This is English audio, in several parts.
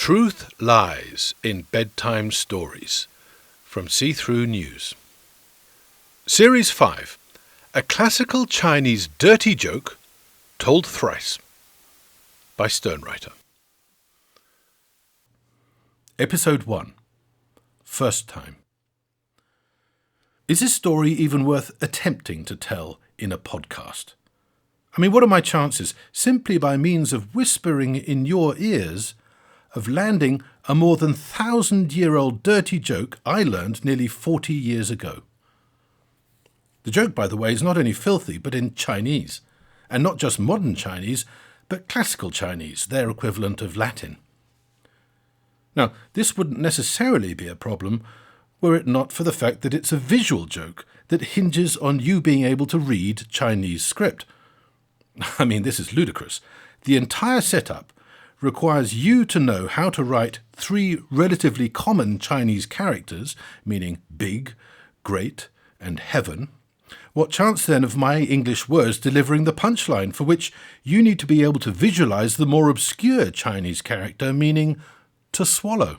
Truth Lies in Bedtime Stories from See-Through News. Series 5. A Classical Chinese Dirty Joke Told Thrice by SternWriter. Episode 1. First Time. Is this story even worth attempting to tell in a podcast? I mean, what are my chances, simply by means of whispering in your ears, of landing a more than 1,000-year-old dirty joke I learned nearly 40 years ago? The joke, by the way, is not only filthy, but in Chinese. And not just modern Chinese, but classical Chinese, their equivalent of Latin. Now, this wouldn't necessarily be a problem were it not for the fact that it's a visual joke that hinges on you being able to read Chinese script. I mean, this is ludicrous. The entire setup requires you to know how to write 3 relatively common Chinese characters, meaning big, great, and heaven. What chance then of my English words delivering the punchline, for which you need to be able to visualize the more obscure Chinese character, meaning to swallow?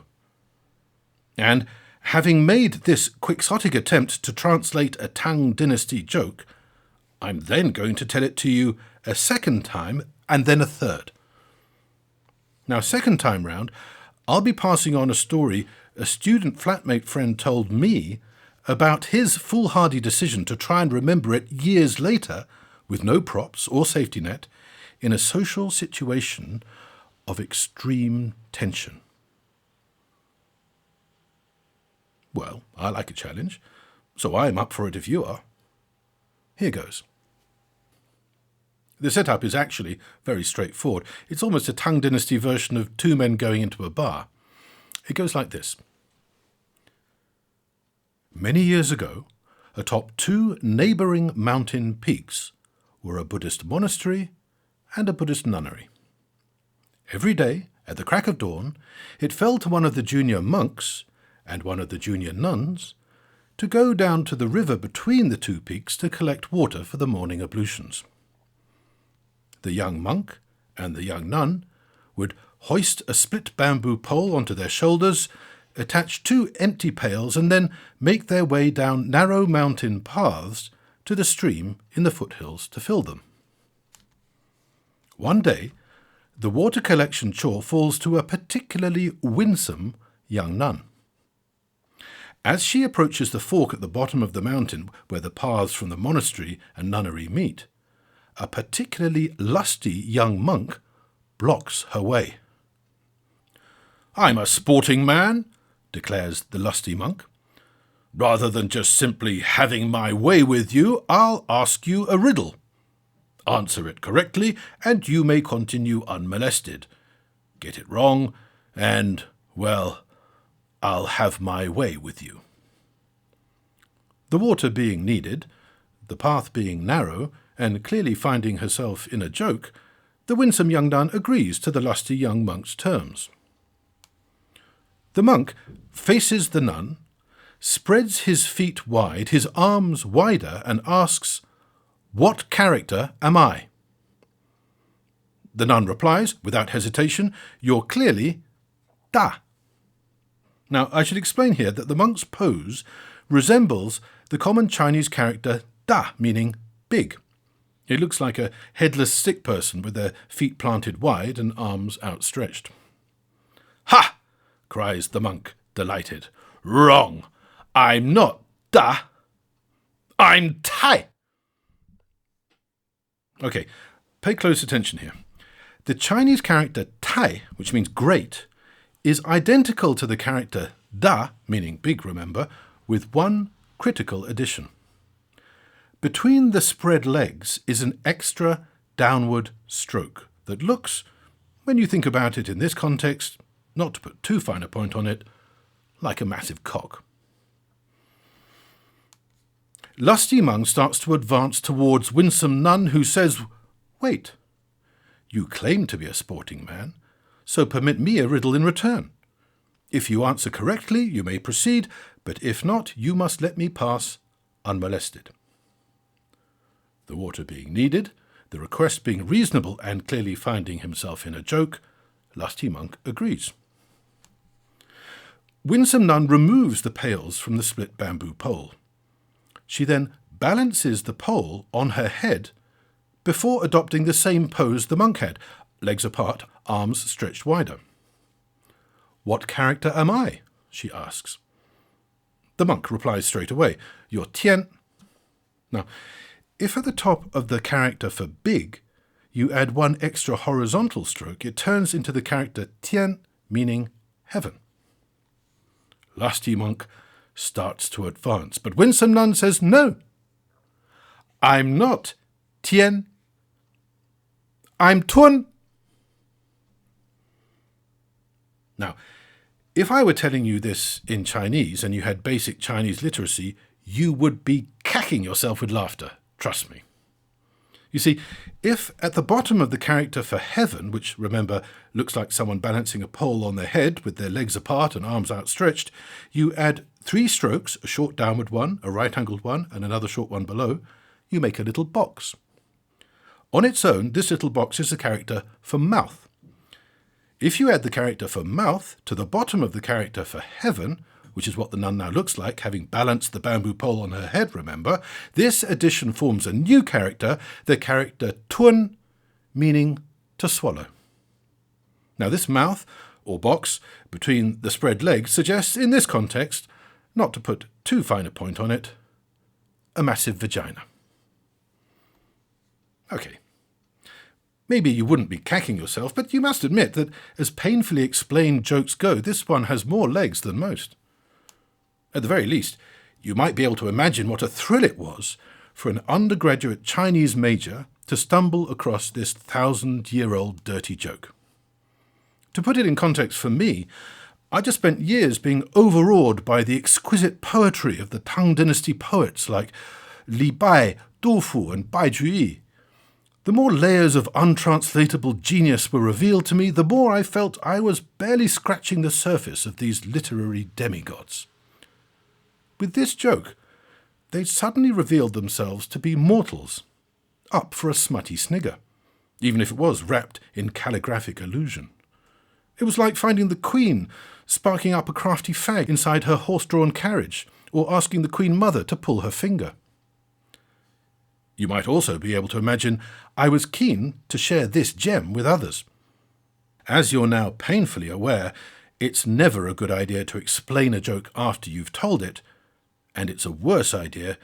And having made this quixotic attempt to translate a Tang Dynasty joke, I'm then going to tell it to you a second time and then a third. Now, second time round, I'll be passing on a story a student flatmate friend told me about his foolhardy decision to try and remember it years later, with no props or safety net, in a social situation of extreme tension. Well, I like a challenge, so I'm up for it if you are. Here goes. The setup is actually very straightforward. It's almost a Tang Dynasty version of 2 men going into a bar. It goes like this. Many years ago, atop 2 neighbouring mountain peaks were a Buddhist monastery and a Buddhist nunnery. Every day, at the crack of dawn, it fell to one of the junior monks and one of the junior nuns to go down to the river between the 2 peaks to collect water for the morning ablutions. The young monk and the young nun would hoist a split bamboo pole onto their shoulders, attach 2 empty pails, and then make their way down narrow mountain paths to the stream in the foothills to fill them. One day, the water collection chore falls to a particularly winsome young nun. As she approaches the fork at the bottom of the mountain where the paths from the monastery and nunnery meet, a particularly lusty young monk blocks her way. "I'm a sporting man," declares the lusty monk. "Rather than just simply having my way with you, I'll ask you a riddle. Answer it correctly, and you may continue unmolested. Get it wrong, and, well, I'll have my way with you." The water being needed, the path being narrow, and clearly finding herself in a joke, the winsome young nun agrees to the lusty young monk's terms. The monk faces the nun, spreads his feet wide, his arms wider, and asks, "What character am I?" The nun replies, without hesitation, "You're clearly Da." Now, I should explain here that the monk's pose resembles the common Chinese character Da, meaning big. It looks like a headless stick person with their feet planted wide and arms outstretched. "Ha!" cries the monk, delighted. "Wrong! I'm not Da. I'm Tai." Okay, pay close attention here. The Chinese character Tai, which means great, is identical to the character Da, meaning big, remember, with one critical addition. Between the spread legs is an extra downward stroke that looks, when you think about it in this context, not to put too fine a point on it, like a massive cock. Lusty monk starts to advance towards winsome nun, who says, "Wait, you claim to be a sporting man, so permit me a riddle in return. If you answer correctly, you may proceed, but if not, you must let me pass unmolested." The water being needed, the request being reasonable and clearly finding himself in a joke, Lusty Monk agrees. Winsome Nun removes the pails from the split bamboo pole. She then balances the pole on her head before adopting the same pose the monk had, legs apart, arms stretched wider. "What character am I?" she asks. The monk replies straight away, "You're Tian." Now, if at the top of the character for big, you add one extra horizontal stroke, it turns into the character Tian, meaning heaven. Lusty monk starts to advance, but Winsome Nun says, "No, I'm not Tian. I'm Tun." Now, if I were telling you this in Chinese and you had basic Chinese literacy, you would be cacking yourself with laughter, trust me. You see, if at the bottom of the character for heaven, which, remember, looks like someone balancing a pole on their head with their legs apart and arms outstretched, you add 3 strokes, a short downward one, a right-angled one, and another short one below, you make a little box. On its own, this little box is the character for mouth. If you add the character for mouth to the bottom of the character for heaven, which is what the nun now looks like, having balanced the bamboo pole on her head, remember, this addition forms a new character, the character Tun, meaning to swallow. Now this mouth, or box, between the spread legs suggests, in this context, not to put too fine a point on it, a massive vagina. Okay. Maybe you wouldn't be cacking yourself, but you must admit that as painfully explained jokes go, this one has more legs than most. At the very least, you might be able to imagine what a thrill it was for an undergraduate Chinese major to stumble across this 1,000-year-old dirty joke. To put it in context for me, I just spent years being overawed by the exquisite poetry of the Tang Dynasty poets like Li Bai, Du Fu, and Bai Juyi. The more layers of untranslatable genius were revealed to me, the more I felt I was barely scratching the surface of these literary demigods. With this joke, they'd suddenly revealed themselves to be mortals, up for a smutty snigger, even if it was wrapped in calligraphic illusion. It was like finding the Queen sparking up a crafty fag inside her horse-drawn carriage, or asking the Queen Mother to pull her finger. You might also be able to imagine I was keen to share this gem with others. As you're now painfully aware, it's never a good idea to explain a joke after you've told it, and it's a worse idea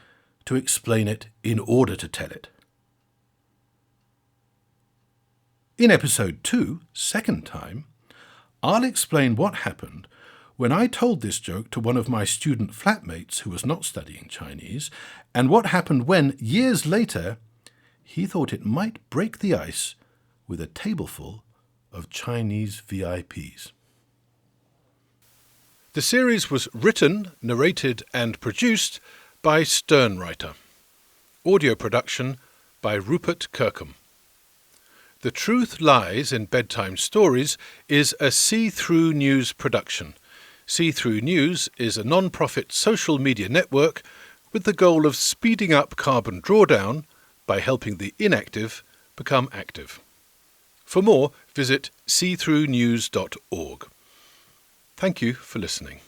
to explain it in order to tell it. In episode 2, second time, I'll explain what happened when I told this joke to one of my student flatmates who was not studying Chinese, and what happened when, years later, he thought it might break the ice with a tableful of Chinese VIPs. The series was written, narrated and produced by SternWriter. Audio production by Rupert Kirkham. The Truth Lies in Bedtime Stories is a See-Through News production. See-Through News is a non-profit social media network with the goal of speeding up carbon drawdown by helping the inactive become active. For more, visit seethroughnews.org. Thank you for listening.